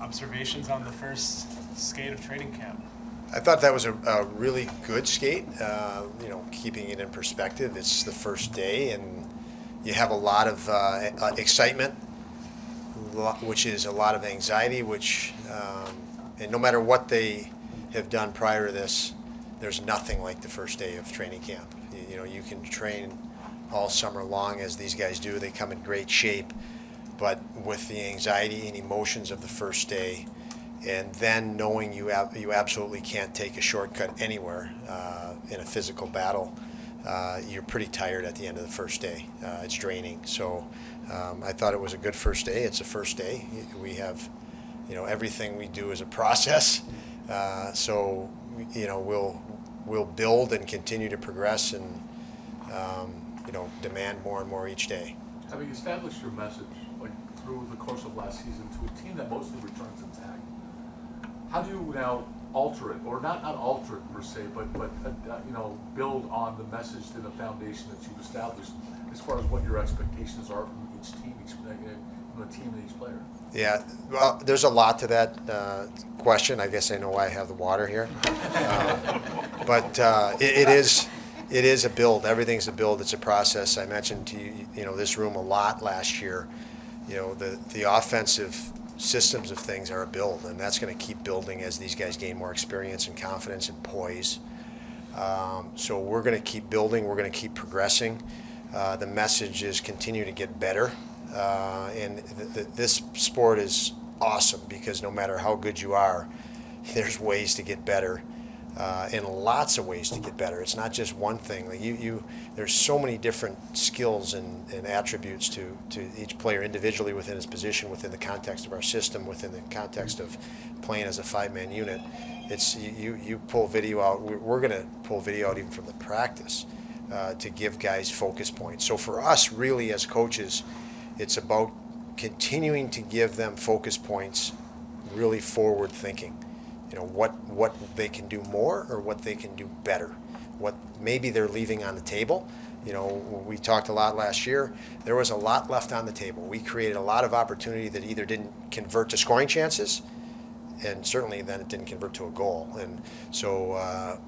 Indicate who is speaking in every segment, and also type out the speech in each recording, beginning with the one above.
Speaker 1: Observations on the first skate of training camp.
Speaker 2: I thought that was a really good skate. Keeping it in perspective, it's the first day, and you have a lot of excitement, which is a lot of anxiety. And no matter what they have done prior to this, there's nothing like the first day of training camp. You can train all summer long as these guys do. They come in great shape, but with the anxiety and emotions of the first day, and then knowing you absolutely can't take a shortcut anywhere in a physical battle, you're pretty tired at the end of the first day. It's draining. So I thought it was a good first day. It's a first day. We have, everything we do is a process. So we'll build and continue to progress and demand more and more each day.
Speaker 3: Having established your message through the course of last season to a team that mostly returns intact, how do you now alter it, or not alter it per se, but build on the message and the foundation that you've established as far as what your expectations are from each team, from the team and each player?
Speaker 2: Yeah, well, there's a lot to that question. I guess I know why I have the water here, but it is a build. Everything's a build. It's a process. I mentioned to you, this room a lot last year. The offensive systems of things are a build, and that's going to keep building as these guys gain more experience and confidence and poise. So we're going to keep building. We're going to keep progressing. The message is continue to get better. And this sport is awesome because no matter how good you are, there's ways to get better, and lots of ways to get better. It's not just one thing. There's so many different skills and attributes to each player individually within his position, within the context of our system, within the context of playing as a five-man unit. It's you pull video out. We're going to pull video out even from the practice to give guys focus points. So for us, really, as coaches, it's about continuing to give them focus points, really forward thinking. What they can do more or what they can do better. What maybe they're leaving on the table. We talked a lot last year. There was a lot left on the table. We created a lot of opportunity that either didn't convert to scoring chances, and certainly then it didn't convert to a goal. And so,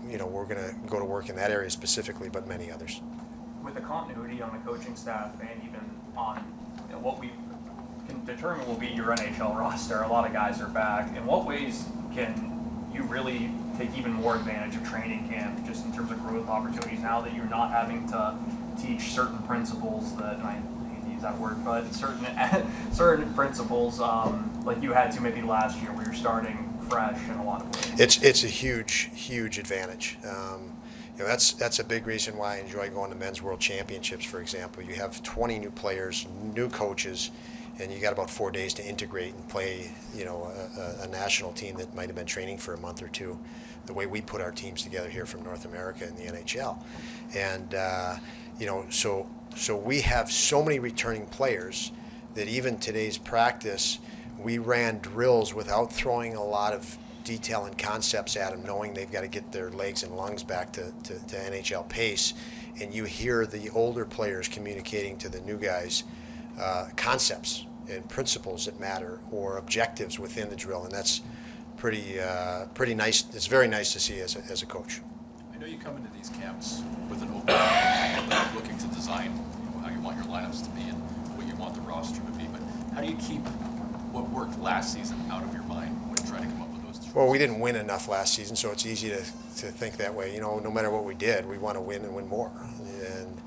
Speaker 2: we're going to go to work in that area specifically, but many others.
Speaker 4: With the continuity on the coaching staff and even on what we can determine will be your NHL roster, a lot of guys are back. In what ways can you really take even more advantage of training camp, just in terms of growth opportunities, now that you're not having to teach certain principles that, and I hate to use that word, but certain principles like you had to maybe last year, where you're starting fresh in a lot of ways?
Speaker 2: It's a huge advantage. That's a big reason why I enjoy going to Men's World Championships, for example. You have 20 new players, new coaches, and you got about 4 days to integrate and play, a national team that might have been training for a month or two, the way we put our teams together here from North America in the NHL. And, so we have so many returning players that even today's practice, we ran drills without throwing a lot of detail and concepts at them, knowing they've got to get their legs and lungs back to NHL pace. And you hear the older players communicating to the new guys concepts and principles that matter, or objectives within the drill, and that's pretty nice. It's very nice to see as a coach.
Speaker 5: I know you come into these camps with an open mind, looking to design how you want your lineups to be and what you want the roster to be, but how do you keep what worked last season out of your mind when you try to come up with those drills?
Speaker 2: Well, we didn't win enough last season, so it's easy to think that way. No matter what we did, we want to win and win more. And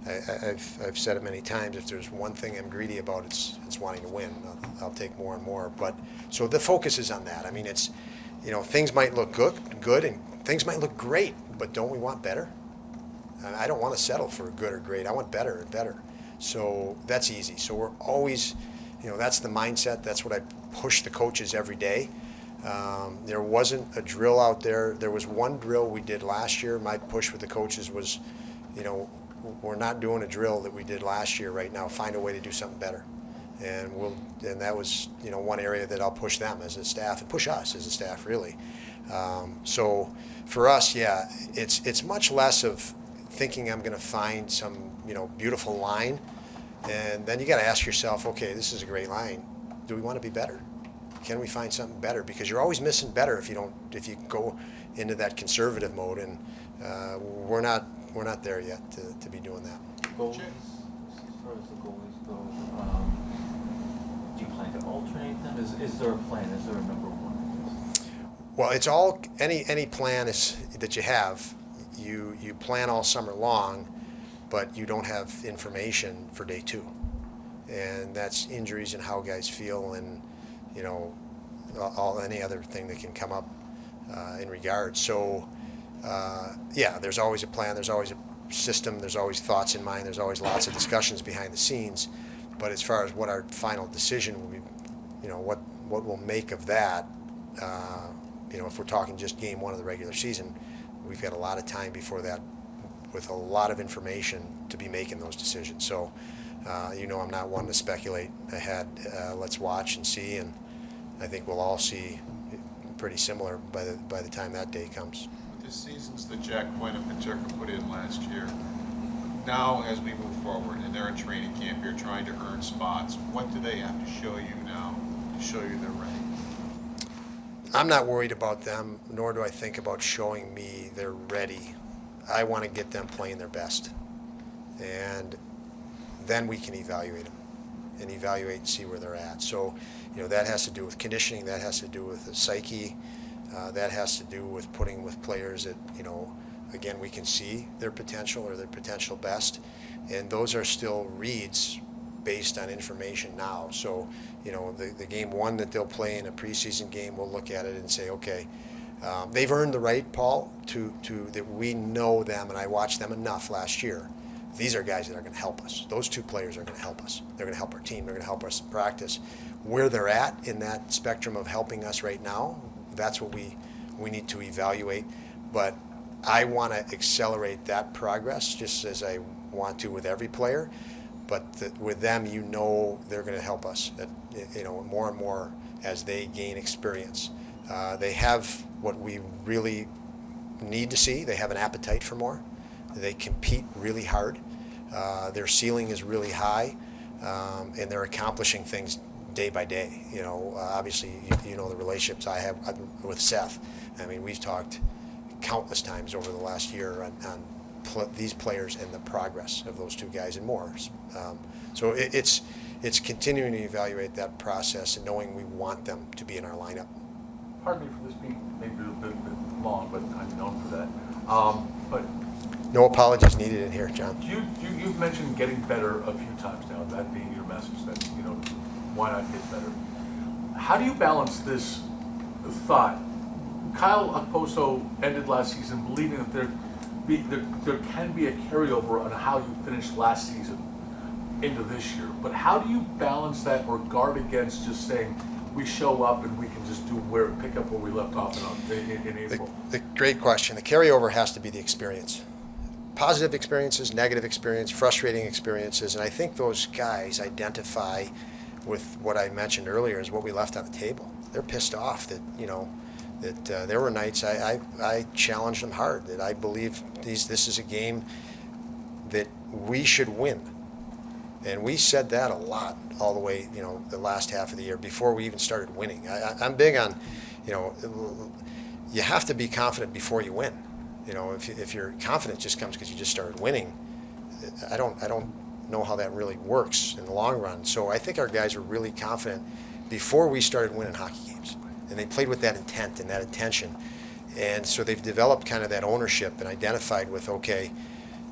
Speaker 2: I've said it many times. If there's one thing I'm greedy about, it's wanting to win. I'll take more and more. But so the focus is on that. I mean, it's things might look good, and things might look great, but don't we want better? And I don't want to settle for good or great. I want better and better. So that's easy. So we're always, that's the mindset. That's what I push the coaches every day. There wasn't a drill out there. There was one drill we did last year. My push with the coaches was, we're not doing a drill that we did last year right now. Find a way to do something better. And that was, one area that I'll push them as a staff and push us as a staff, really. So for us, yeah, it's much less of thinking I'm going to find some, beautiful line. And then you got to ask yourself, okay, this is a great line. Do we want to be better? can we find something better? Because you're always missing better if you go into that conservative mode, and we're not there yet to be doing that.
Speaker 6: Goalies, as far as the goalies go, do you plan to alternate them? Is there a plan? Is there a number one?
Speaker 2: Well, it's all any plan is that you have. You plan all summer long, but you don't have information for day 2, and that's injuries and how guys feel, and any other thing that can come up in regards. So there's always a plan. There's always a system. There's always thoughts in mind. There's always lots of discussions behind the scenes. But as far as what our final decision will be, what we'll make of that. If we're talking just game 1 of the regular season, we've got a lot of time before that with a lot of information to be making those decisions. So, I'm not one to speculate ahead. Let's watch and see, and I think we'll all see pretty similar by the time that day comes.
Speaker 7: With the seasons that Jack Quinn and Paterka put in last year, now as we move forward and they're in training camp here trying to earn spots, what do they have to show you now to show you they're ready?
Speaker 2: I'm not worried about them, nor do I think about showing me they're ready. I want to get them playing their best. And then we can evaluate them and see where they're at. So, that has to do with conditioning, that has to do with the psyche, that has to do with putting with players that, again, we can see their potential or their potential best. And those are still reads based on information now. So, the game 1 that they'll play in a preseason game, we'll look at it and say, okay, they've earned the right, Paul, to that we know them, and I watched them enough last year. These are guys that are going to help us. Those 2 players are going to help us. They're going to help our team. They're going to help us in practice. Where they're at in that spectrum of helping us right now, that's what we need to evaluate. But I want to accelerate that progress just as I want to with every player. But with them, they're going to help us, more and more as they gain experience. They have what we really need to see. They have an appetite for more. They compete really hard. Their ceiling is really high, and they're accomplishing things day by day. Obviously, the relationships I have with Seth. I mean, we've talked countless times over the last year on these players and the progress of those 2 guys and more. So it's continuing to evaluate that process and knowing we want them to be in our lineup.
Speaker 3: Pardon me for this being maybe a bit long, but I'm known for that. But
Speaker 2: No apologies needed in here, John.
Speaker 3: you've mentioned getting better a few times now, that being your message, that, why not get better? How do you balance this thought? Kyle Okposo ended last season believing that there can be a carryover on how you finished last season into this year. But how do you balance that or guard against just saying we show up and we can just pick up where we left off in April?
Speaker 2: The great question. The carryover has to be the experience. Positive experiences, negative experience, frustrating experiences, and I think those guys identify with what I mentioned earlier is what we left on the table. They're pissed off that, that there were nights I challenged them hard, that I believe this is a game that we should win. And we said that a lot all the way, the last half of the year before we even started winning. I'm big on, you have to be confident before you win. If your confidence just comes because you just started winning, I don't know how that really works in the long run. So I think our guys were really confident before we started winning hockey games. And they played with that intent and that intention. And so they've developed kind of that ownership and identified with, okay,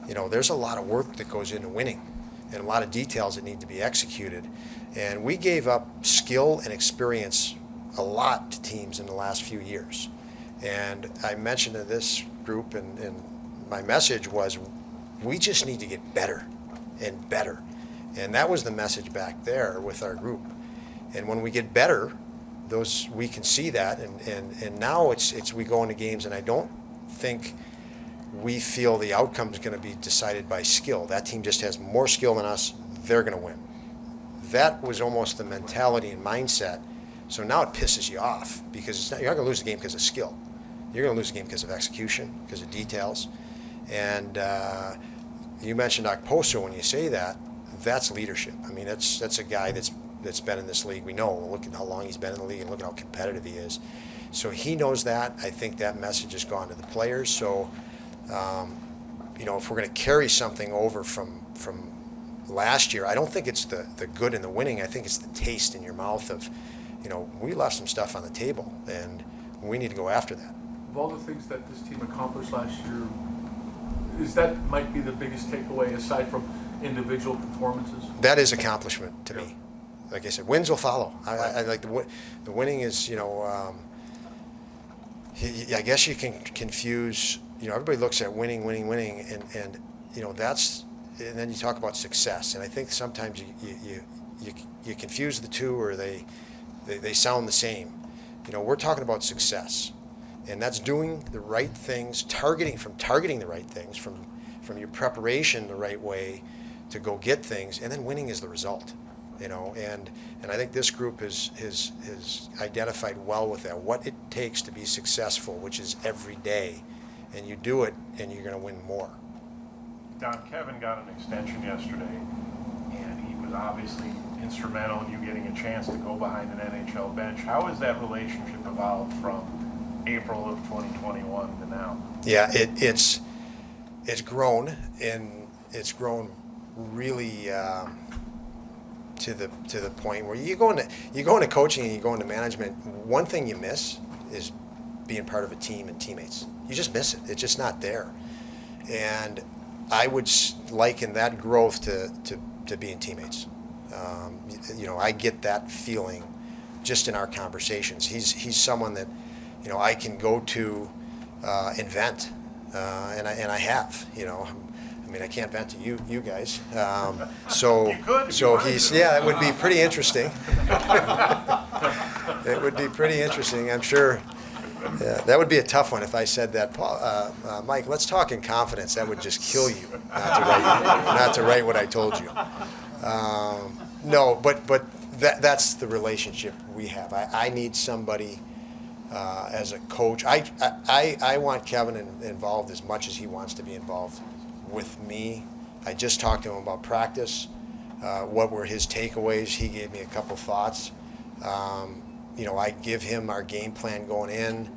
Speaker 2: there's a lot of work that goes into winning and a lot of details that need to be executed. And we gave up skill and experience a lot to teams in the last few years. And I mentioned to this group, and my message was, we just need to get better and better. And that was the message back there with our group. And when we get better, we can see that. And now it's we go into games, and I don't think we feel the outcome is going to be decided by skill. That team just has more skill than us. They're going to win. That was almost the mentality and mindset. So now it pisses you off because you're not going to lose the game because of skill. You're going to lose the game because of execution, because of details. And you mentioned Okposo when you say that. That's leadership. I mean, that's a guy that's that's been in this league. We know, look at how long he's been in the league and look at how competitive he is. So he knows that. I think that message has gone to the players. So, if we're going to carry something over from last year, I don't think it's the good and the winning. I think it's the taste in your mouth of, we left some stuff on the table, and we need to go after that.
Speaker 3: Of all the things that this team accomplished last year, that might be the biggest takeaway aside from individual performances?
Speaker 2: That is accomplishment to me. Like I said, wins will follow. I like the winning is, I guess you can confuse, everybody looks at winning, and that's, and then you talk about success. And I think sometimes you confuse the two, or they sound the same. We're talking about success. And that's doing the right things, targeting the right things, from your preparation the right way to go get things, and then winning is the result. And I think this group has identified well with that, what it takes to be successful, which is every day. And you do it, and you're going to win more.
Speaker 8: Don, Kevyn got an extension yesterday, and he was obviously instrumental in you getting a chance to go behind an NHL bench. How has that relationship evolved from April of 2021 to now?
Speaker 2: Yeah, it's grown, and it's grown really to the point where you go into coaching and you go into management. One thing you miss is being part of a team and teammates. You just miss it. It's just not there. And I would liken that growth to being teammates. I get that feeling just in our conversations. He's someone that I can go to and vent, and I have. I can't vent to you guys. So it would be pretty interesting. It would be pretty interesting. I'm sure. Yeah, that would be a tough one if I said that, Paul, Mike, let's talk in confidence. That would just kill you not to write what I told you. No, but that's the relationship we have. I need somebody as a coach. I want Kevyn involved as much as he wants to be involved with me. I just talked to him about practice. What were his takeaways? He gave me a couple thoughts. I give him our game plan going in,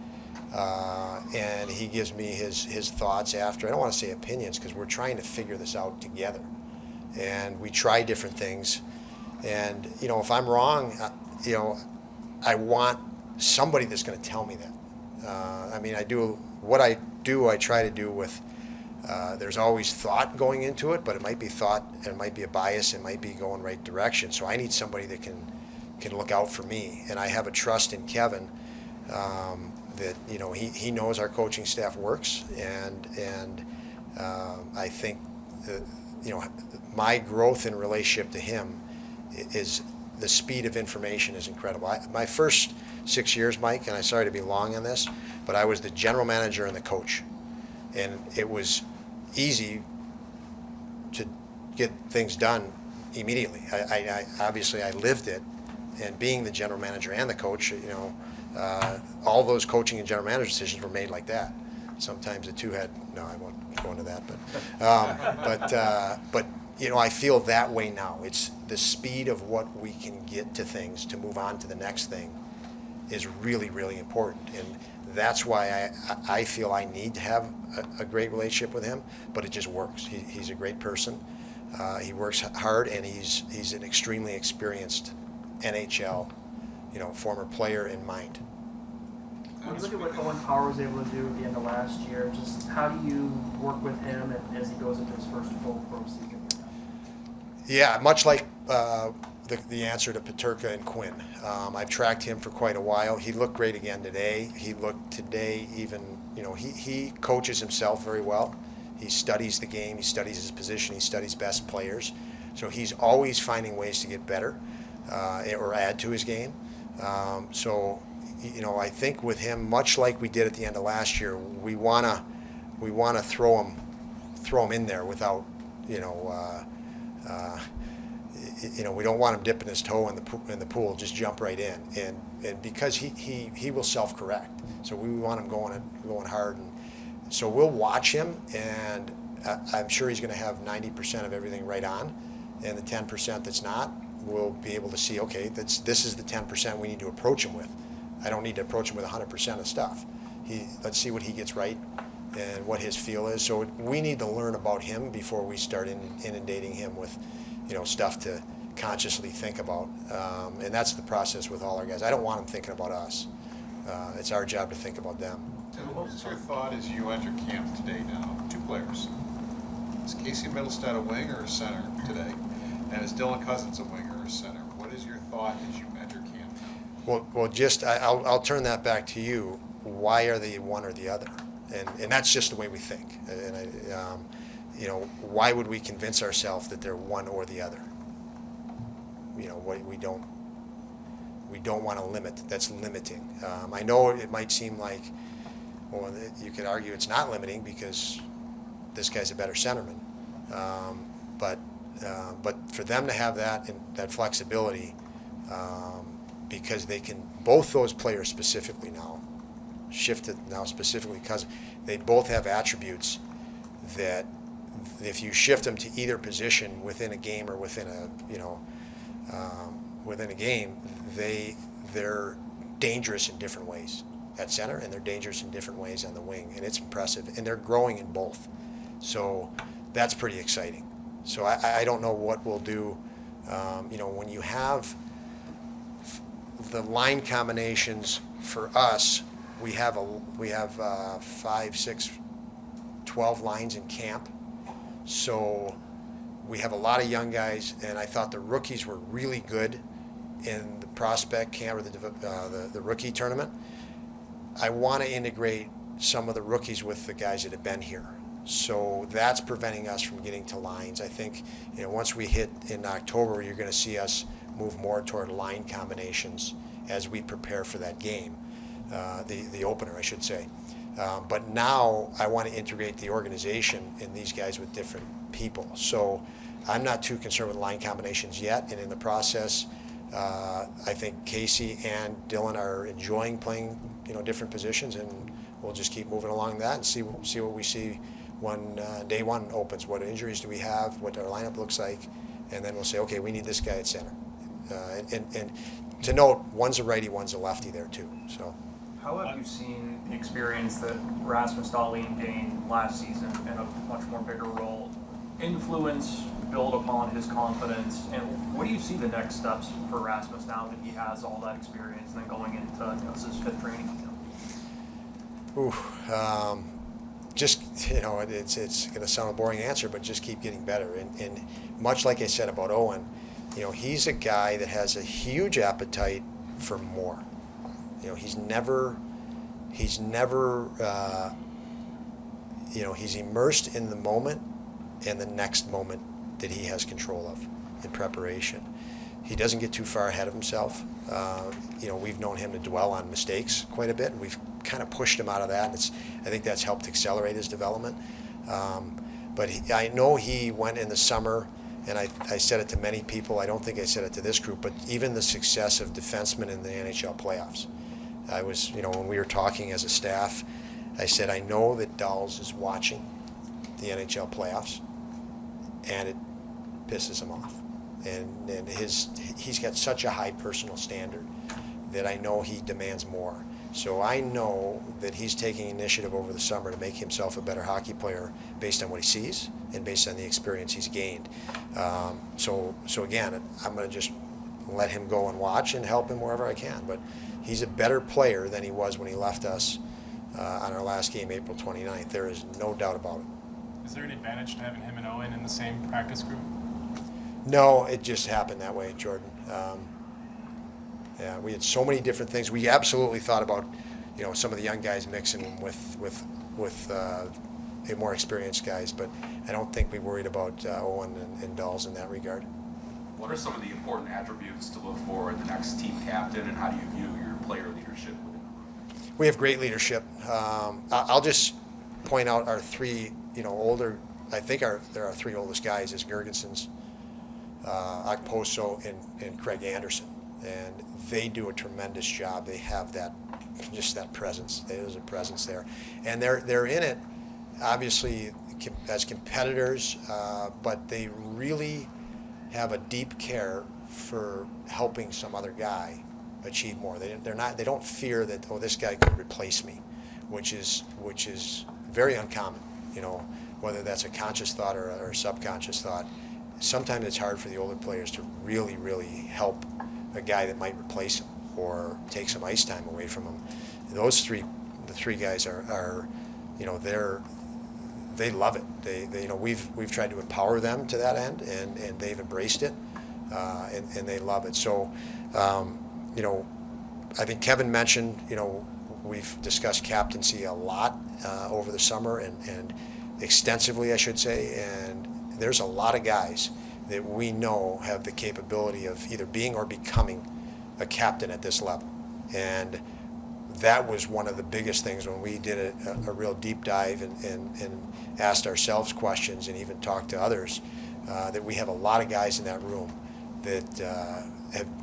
Speaker 2: and he gives me his thoughts after. I don't want to say opinions, because we're trying to figure this out together. And we try different things. And, if I'm wrong, I want somebody that's going to tell me that. I try to do with, there's always thought going into it, but it might be thought, it might be a bias, it might be going right direction. So I need somebody that can look out for me. And I have a trust in Kevyn that, he knows our coaching staff works. And I think that, my growth in relationship to him is the speed of information is incredible. My first 6 years, Mike, and I'm sorry to be long on this, but I was the general manager and the coach. And it was easy to get things done immediately. I obviously I lived it, and being the general manager and the coach, all those coaching and general manager decisions were made like that. Sometimes the two had, no, I won't go into that, but I feel that way now. It's the speed of what we can get to things to move on to the next thing is really, really important. And that's why I feel I need to have a great relationship with him, but it just works. He's a great person. He works hard, and he's an extremely experienced NHL, former player in mind.
Speaker 9: When you look at what Owen Power was able to do at the end of last year, just how do you work with him as he goes into his first full pro season?
Speaker 2: Yeah, much like the answer to Peterka and Quinn. I've tracked him for quite a while. He looked great again today. He looked today even, he coaches himself very well. He studies the game. He studies his position. He studies best players. So he's always finding ways to get better or add to his game. I think with him, much like we did at the end of last year, we wanna throw him in there without, we don't want him dipping his toe in the pool, just jump right in, and because he will self-correct, so we want him going hard, and so we'll watch him, and I'm sure he's going to have 90% of everything right on, and the 10% that's not, we'll be able to see, okay, this is the 10% we need to approach him with. I don't need to approach him with 100% of stuff. Let's see what he gets right and what his feel is. So we need to learn about him before we start inundating him with, stuff to consciously think about. And that's the process with all our guys. I don't want them thinking about us. It's our job to think about them.
Speaker 7: Tim, what's your thought as you enter camp today now? 2 players. Is Casey Mittelstadt a wing or a center today? And is Dylan Cozens a wing or a center? What is your thought as you enter camp now?
Speaker 2: Well, just I'll turn that back to you. Why are they one or the other? And that's just the way we think. And why would we convince ourselves that they're one or the other? We don't want to limit. That's limiting. I know it might seem like, well, you could argue it's not limiting because this guy's a better centerman. But for them to have that flexibility, because they can, both those players specifically now, shifted now specifically because they both have attributes that if you shift them to either position within a game or within a game, they're dangerous in different ways at center, and they're dangerous in different ways on the wing, and it's impressive, and they're growing in both. So that's pretty exciting. So I don't know what we'll do. When you have the line combinations for us, we have 5, 6, 12 lines in camp. So we have a lot of young guys, and I thought the rookies were really good in the prospect camp or the rookie tournament. I want to integrate some of the rookies with the guys that have been here. So that's preventing us from getting to lines. I think once we hit in October, you're going to see us move more toward line combinations as we prepare for that game, the opener, I should say. But now I want to integrate the organization in these guys with different people. So I'm not too concerned with line combinations yet, and in the process, I think Casey and Dylan are enjoying playing different positions, and we'll just keep moving along that and see what we see when day one opens. What injuries do we have? What our lineup looks like, and then we'll say, okay, we need this guy at center. And to note, one's a righty, one's a lefty there too. So.
Speaker 4: How have you seen the experience that Rasmus Dahlin gained last season in a much more bigger role influence, build upon his confidence, and what do you see the next steps for Rasmus now that he has all that experience and then going into this is his 5th training camp?
Speaker 2: It's going to sound a boring answer, but just keep getting better. And much like I said about Owen, he's a guy that has a huge appetite for more. He's immersed in the moment and the next moment that he has control of in preparation. He doesn't get too far ahead of himself. We've known him to dwell on mistakes quite a bit. We've kind of pushed him out of that, and I think that's helped accelerate his development. But I know he went in the summer, and I said it to many people. I don't think I said it to this group, but even the success of defensemen in the NHL playoffs. I was, when we were talking as a staff, I said, I know that Dahls is watching the NHL playoffs, and it pisses him off. And he's got such a high personal standard that I know he demands more. So I know that he's taking initiative over the summer to make himself a better hockey player based on what he sees and based on the experience he's gained. So again, I'm going to just let him go and watch and help him wherever I can. But he's a better player than he was when he left us on our last game, April 29th. There is no doubt about it.
Speaker 1: Is there an advantage to having him and Owen in the same practice group?
Speaker 2: No, it just happened that way, Jordan. We had so many different things. We absolutely thought about, some of the young guys mixing with more experienced guys, but I don't think we worried about Owen and Dahls in that regard.
Speaker 10: What are some of the important attributes to look for in the next team captain, and how do you view your player leadership within the group?
Speaker 2: We have great leadership. I'll just point out our 3, older. I think they're our 3 oldest guys is Gergensons, Okposo, and Craig Anderson, and they do a tremendous job. They have that presence. There's a presence there, and they're in it, obviously as competitors, but they really have a deep care for helping some other guy achieve more. They don't fear that, oh, this guy could replace me, which is very uncommon, you know, whether that's a conscious thought or a subconscious thought. Sometimes it's hard for the older players to really, really help a guy that might replace him or take some ice time away from him. The three guys are, you know, they love it. They you know, we've tried to empower them to that end, and they've embraced it, and they love it. So, you know, I think Kevin mentioned, you know, we've discussed captaincy a lot over the summer and extensively, I should say, and there's a lot of guys that we know have the capability of either being or becoming a captain at this level. And that was one of the biggest things when we did a real deep dive and asked ourselves questions and even talked to others, that we have a lot of guys in that room that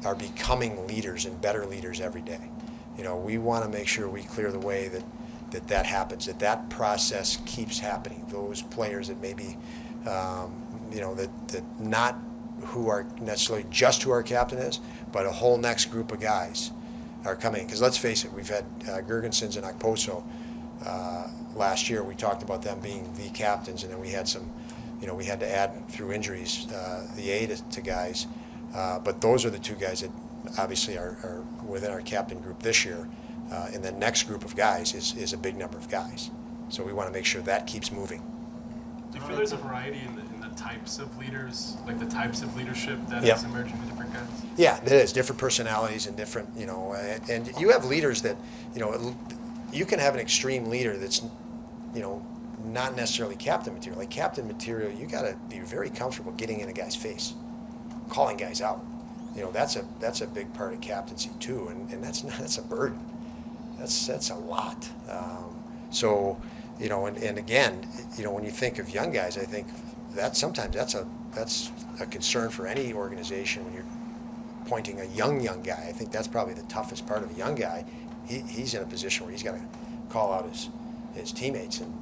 Speaker 2: are becoming leaders and better leaders every day. You know, we want to make sure we clear the way that happens, that process keeps happening. Those players that maybe, you know, that not who are necessarily just who our captain is, but a whole next group of guys are coming. Because let's face it, we've had Gergensons and Okposo last year. We talked about them being the captains, and then we had some, you know, we had to add through injuries the A to guys. But those are the two guys that obviously are within our captain group this year. And the next group of guys is a big number of guys. So we want to make sure that keeps moving.
Speaker 1: Do you feel there's a variety in the types of leaders, like the types of leadership that
Speaker 2: Yep.
Speaker 1: is emerging from different guys?
Speaker 2: Yeah, there is different personalities and different, you know, and you have leaders that, you know, you can have an extreme leader that's, you know, not necessarily captain material. Like captain material, you got to be very comfortable getting in a guy's face, calling guys out. You know, that's a big part of captaincy too, and that's a burden. That's a lot. So, you know, and again, you know, when you think of young guys, I think that sometimes that's a concern for any organization when you're appointing a young guy. I think that's probably the toughest part of a young guy. He's in a position where he's got to call out his teammates, and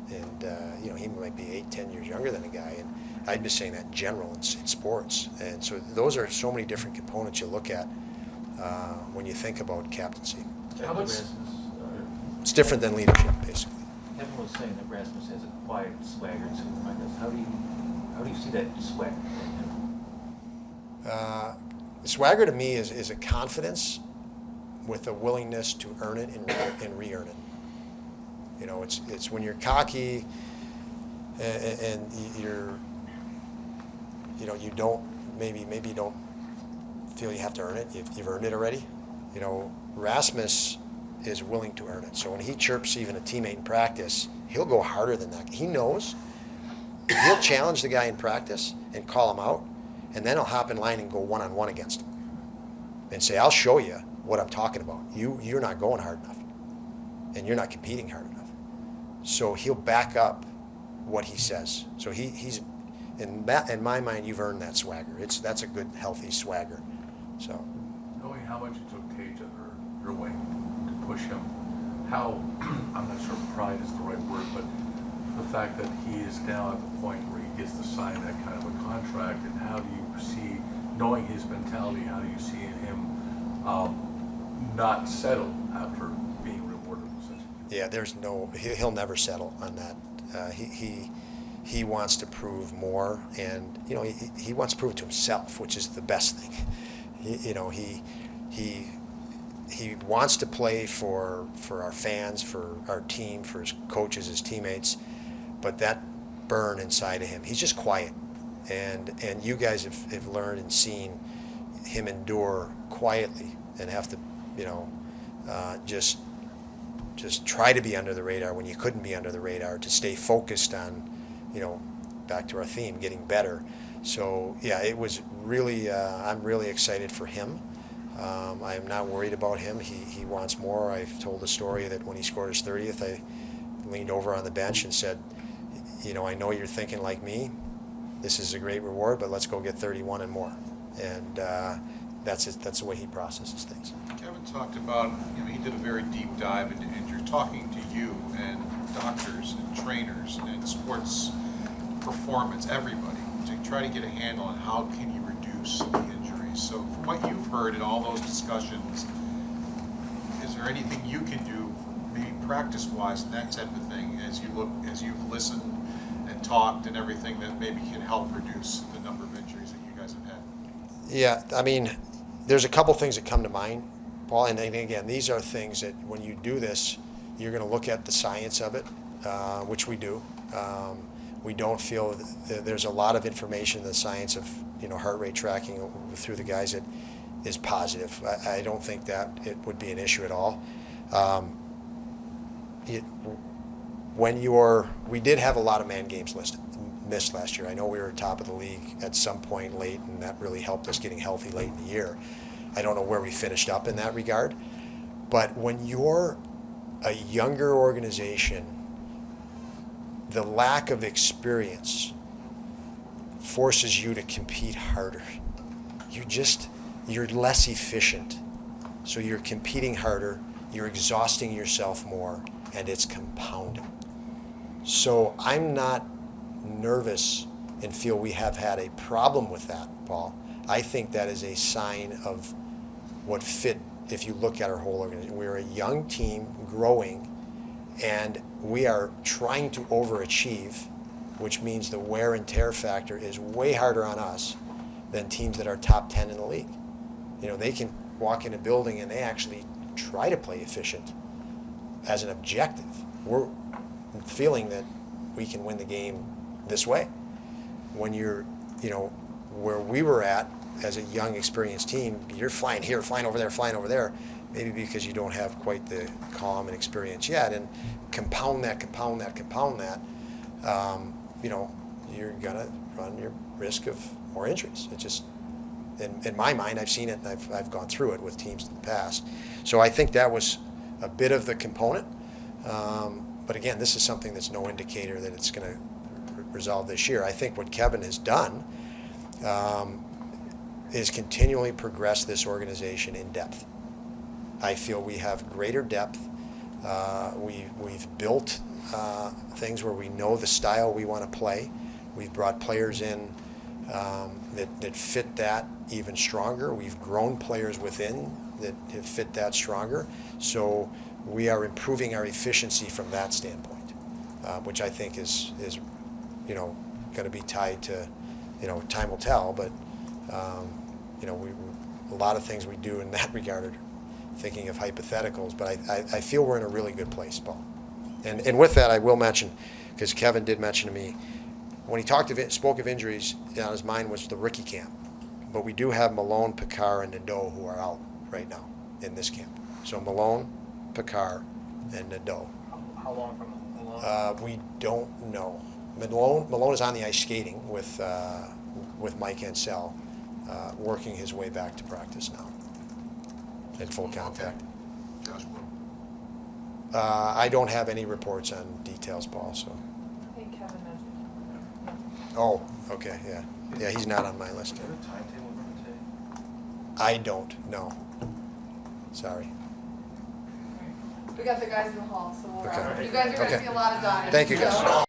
Speaker 2: you know, he might be 8-10 years younger than a guy, and I'd be saying that in general in sports. And so those are so many different components you look at when you think about captaincy.
Speaker 3: How much-
Speaker 6: Rasmus,
Speaker 2: It's different than leadership, basically.
Speaker 6: Kevin was saying that Rasmus has a quiet swagger to him. I guess. How do you see that swagger in him?
Speaker 2: Swagger to me is a confidence with a willingness to earn it and re-earn it. You know, it's when you're cocky and you're, you know, you don't maybe you don't feel you have to earn it. You've earned it already. You know, Rasmus is willing to earn it. So when he chirps even a teammate in practice, he'll go harder than that. He knows. He'll challenge the guy in practice and call him out, and then he'll hop in line and go one-on-one against him and say, I'll show you what I'm talking about. You're not going hard enough, and you're not competing hard enough. So he'll back up what he says. So he's in my mind, you've earned that swagger. That's a good, healthy swagger. So
Speaker 3: Knowing how much it took Tage under your wing to push him, how, I'm not sure if pride is the right word, but the fact that he is now at the point where he gets to sign that kind of a contract, and how do you see, knowing his mentality, how do you see him not settle after being rewarded with such?
Speaker 2: yeah, he'll never settle on that. He wants to prove more, and you know, he wants to prove it to himself, which is the best thing. He wants to play for our fans, for our team, for his coaches, his teammates, but that burn inside of him, he's just quiet. And you guys have learned and seen him endure quietly and have to, you know, just try to be under the radar when you couldn't be under the radar, to stay focused on, you know, back to our theme, getting better. So yeah, it was really, I'm really excited for him. I am not worried about him. He wants more. I've told the story that when he scored his 30th, I leaned over on the bench and said, you know, I know you're thinking like me. This is a great reward, but let's go get 31 and more. And that's the way he processes things.
Speaker 7: Kevin talked about, you know, he did a very deep dive into injury, talking to you and doctors and trainers and sports performance, everybody, to try to get a handle on how can you reduce the injuries. injuries. So from what you've heard in all those discussions, is there anything you can do, maybe practice-wise, and that type of thing, as you've listened and talked and everything that maybe can help reduce the number of injuries that you guys have had?
Speaker 2: Yeah, I mean, there's a couple things that come to mind, Paul, and again, these are things that when you do this, you're going to look at the science of it, which we do. We don't feel that there's a lot of information in the science of heart rate tracking through the guys that is positive. I don't think that it would be an issue at all. We did have a lot of man games missed last year. I know we were top of the league at some point late, and that really helped us getting healthy late in the year. I don't know where we finished up in that regard, but when you're a younger organization, the lack of experience forces you to compete harder. You're less efficient. So you're competing harder, you're exhausting yourself more, and it's compounding. So I'm not nervous and feel we have had a problem with that, Paul. I think that is a sign of what fit, if you look at our whole organization. We're a young team growing, and we are trying to overachieve, which means the wear and tear factor is way harder on us than teams that are top 10 in the league. They can walk in a building and they actually try to play efficient as an objective. We're feeling that we can win the game this way. When you're, where we were at as a young, experienced team, you're flying here, flying over there, maybe because you don't have quite the calm and experience yet, and compound that, you're gonna run your risk of more injuries. It just, in my mind, I've seen it, and I've gone through it with teams in the past. So I think that was a bit of the component. But again, this is something that's no indicator that it's going to resolve this year. I think what Kevyn has done is continually progress this organization in depth. I feel we have greater depth. We've built things where we know the style we want to play. We've brought players in that fit that even stronger. We've grown players within that have fit that stronger. So we are improving our efficiency from that standpoint, which I think is going to be tied to, time will tell. But a lot of things we do in that regard are thinking of hypotheticals. But I feel we're in a really good place, Paul. And with that, I will mention, because Kevyn did mention to me, when he spoke of injuries, on his mind was the rookie camp. But we do have Malone, Picard, and Nadeau who are out right now in this camp. So Malone, Picard, and Nadeau.
Speaker 4: How long from Malone?
Speaker 2: We don't know. Malone is on the ice skating with Mike Ansell, working his way back to practice now in full contact.
Speaker 7: Josh Will.
Speaker 2: I don't have any reports on details, Paul. So.
Speaker 11: I think Kevin mentioned.
Speaker 2: Oh, okay, yeah. Yeah, he's not on my list.
Speaker 6: Is there a timetable for today?
Speaker 2: I don't know. Sorry.
Speaker 11: We got the guys in the hall, so we'll
Speaker 2: Okay.
Speaker 11: You guys are going to
Speaker 2: Okay.
Speaker 11: see a lot of Donnie.
Speaker 2: Thank you, guys.
Speaker 11: So.